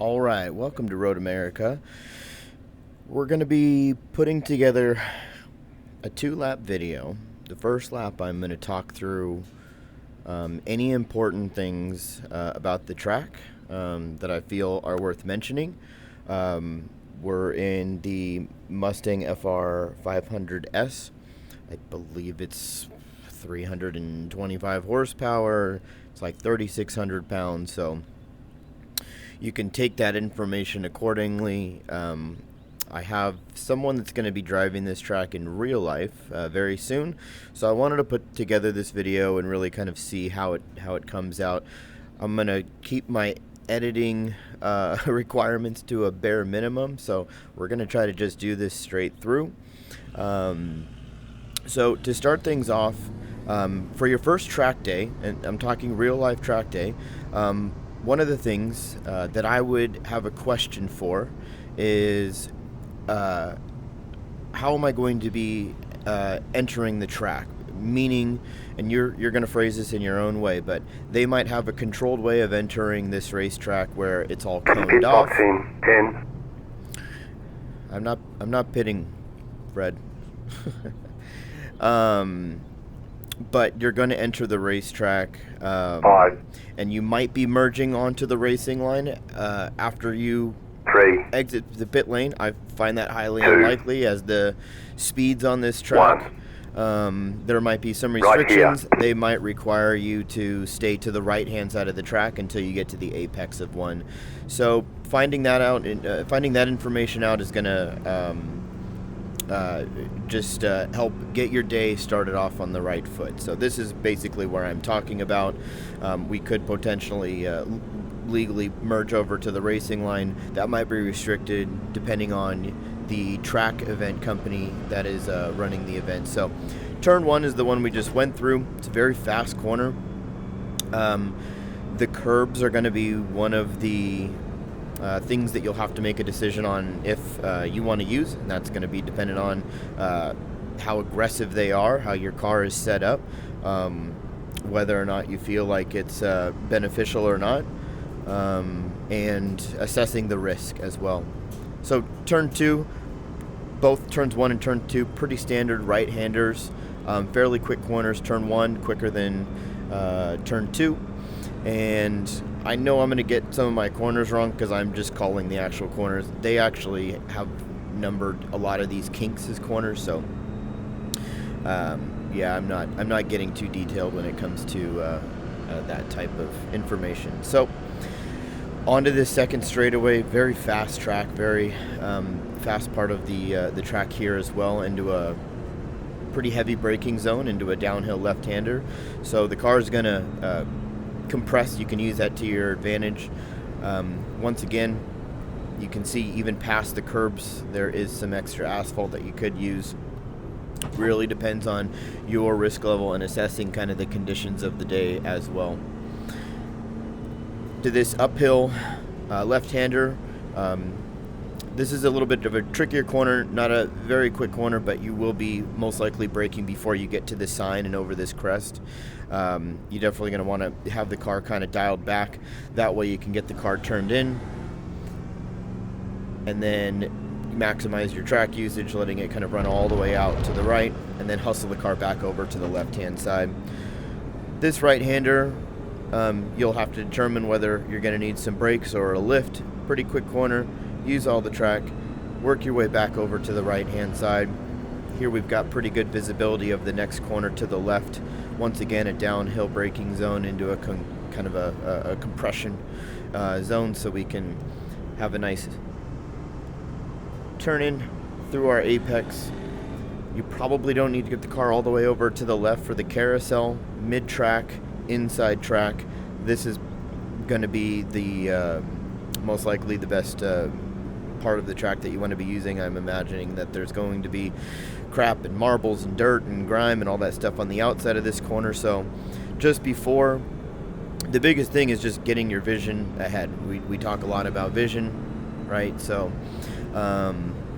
All right, welcome to Road America. We're going to be putting together a 2-lap video. The first lap, I'm going to talk through any important things about the track that I feel are worth mentioning. We're in the Mustang FR 500S. I believe it's 325 horsepower. It's like 3,600 pounds, so you can take that information accordingly. I have someone that's going to be driving this track in real life very soon, so I wanted to put together this video and really kind of see how it comes out. I'm going to keep my editing requirements to a bare minimum, so we're going to try to just do this straight through. So to start things off, for your first track day, and I'm talking real life track day, one of the things that I would have a question for is how am I going to be entering the track? Meaning, and you're going to phrase this in your own way, but they might have a controlled way of entering this racetrack where it's all coned off. 10. I'm not pitting, Fred. But you're going to enter the racetrack, 5. and you might be merging onto the racing line after you 3. exit the pit lane. I find that highly 2. unlikely as the speeds on this track. There might be some Right here. restrictions. They might require you to stay to the right-hand side of the track until you get to the apex of one. So finding that out, finding that information out is going to just help get your day started off on the right foot. So this is basically where I'm talking about. We could potentially legally merge over to the racing line. That might be restricted depending on the track event company that is running the event. So turn 1 is the one we just went through. It's a very fast corner. The curbs are going to be one of the things that you'll have to make a decision on if you want to use, and that's going to be dependent on how aggressive they are, how your car is set up, whether or not you feel like it's beneficial or not, and assessing the risk as well. So turn 2, both turns 1 and turn 2, pretty standard right-handers, fairly quick corners. Turn 1 quicker than turn 2, and I know I'm going to get some of my corners wrong because I'm just calling the actual corners. They actually have numbered a lot of these kinks as corners, so yeah, I'm not getting too detailed when it comes to that type of information. So onto this second straightaway, very fast track, very fast part of the track here as well, into a pretty heavy braking zone, into a downhill left-hander. So the car is going to compress. You can use that to your advantage. Once again, you can see even past the curbs there is some extra asphalt that you could use. Really depends on your risk level and assessing kind of the conditions of the day as well. To this uphill left-hander, this is a little bit of a trickier corner, not a very quick corner, but you will be most likely braking before you get to the sign and over this crest. You're definitely going to want to have the car kind of dialed back. That way you can get the car turned in and then maximize your track usage, letting it kind of run all the way out to the right and then hustle the car back over to the left-hand side. This right-hander, you'll have to determine whether you're going to need some brakes or a lift. Pretty quick corner. Use all the track, work your way back over to the right-hand side. Here we've got pretty good visibility of the next corner to the left. Once again, a downhill braking zone into a kind of a compression zone, so we can have a nice turn in through our apex. You probably don't need to get the car all the way over to the left for the carousel. Mid-track, inside track, this is going to be the most likely the best part of the track that you want to be using. I'm imagining that there's going to be crap and marbles and dirt and grime and all that stuff on the outside of this corner. So just before, the biggest thing is just getting your vision ahead. We talk a lot about vision, right? So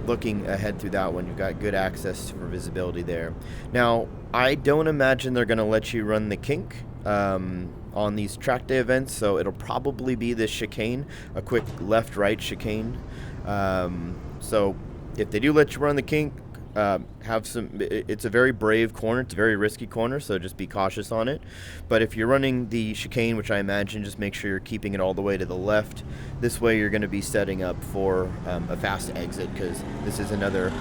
looking ahead through that one, you've got good access for visibility there. Now, I don't imagine they're going to let you run the kink. on these track day events, so it'll probably be this chicane, a quick left-right chicane. So if they do let you run the kink, it's a very brave corner. It's a very risky corner, so just be cautious on it. But if you're running the chicane, which I imagine, just make sure you're keeping it all the way to the left. This way you're going to be setting up for a fast exit, because this is another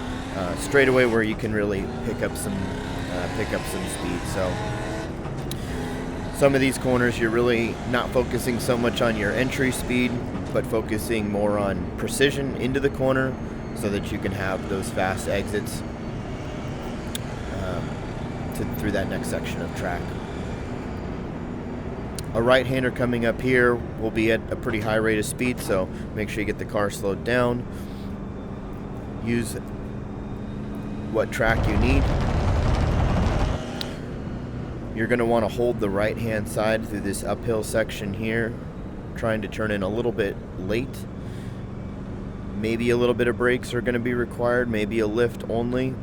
straightaway where you can really pick up some speed. So some of these corners you're really not focusing so much on your entry speed, but focusing more on precision into the corner, so that you can have those fast exits through that next section of track. A right-hander coming up here will be at a pretty high rate of speed, so make sure you get the car slowed down. Use what track you need. You're going to want to hold the right-hand side through this uphill section here, trying to turn in a little bit late. Maybe a little bit of brakes are going to be required, maybe a lift only.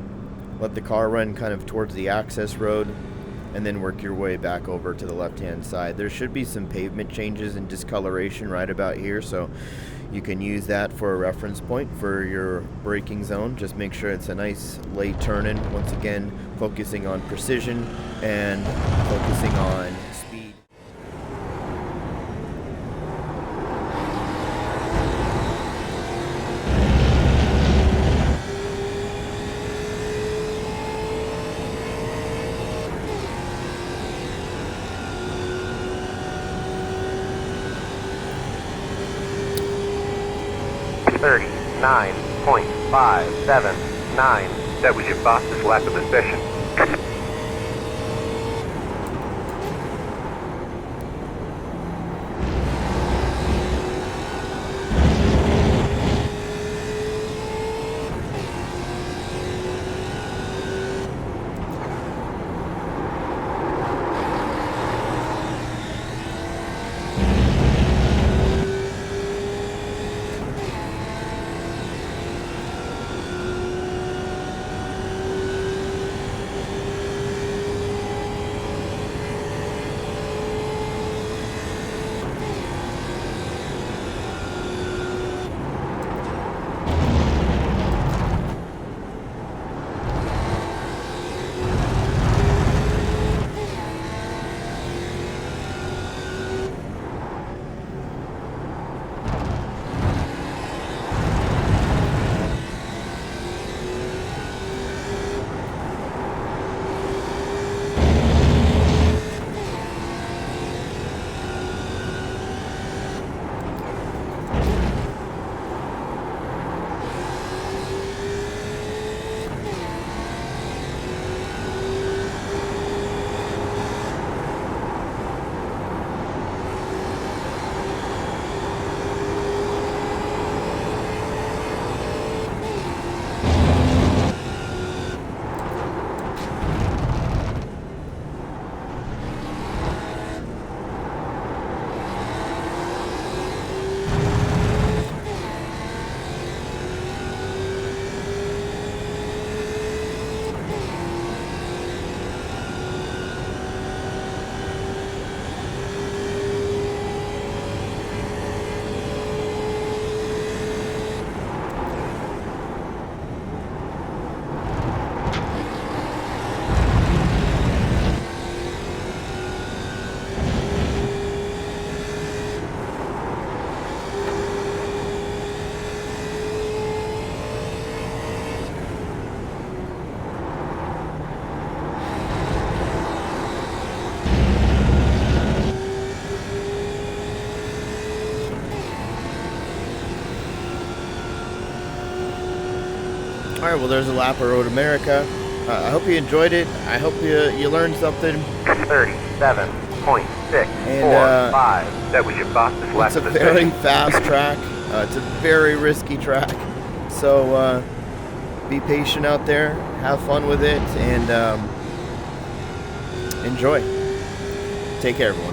Let the car run kind of towards the access road, and then work your way back over to the left-hand side. There should be some pavement changes and discoloration right about here, so you can use that for a reference point for your braking zone. Just make sure it's a nice late turn-in. Once again, focusing on precision and focusing on speed. .579. That was your fastest lap of the session. Alright, well, there's a lap of Road America. I hope you enjoyed it. I hope you learned something. 37.645. That was your fastest lap of the session. It's a very fast track. It's a very risky track. So be patient out there. Have fun with it. And enjoy. Take care, everyone.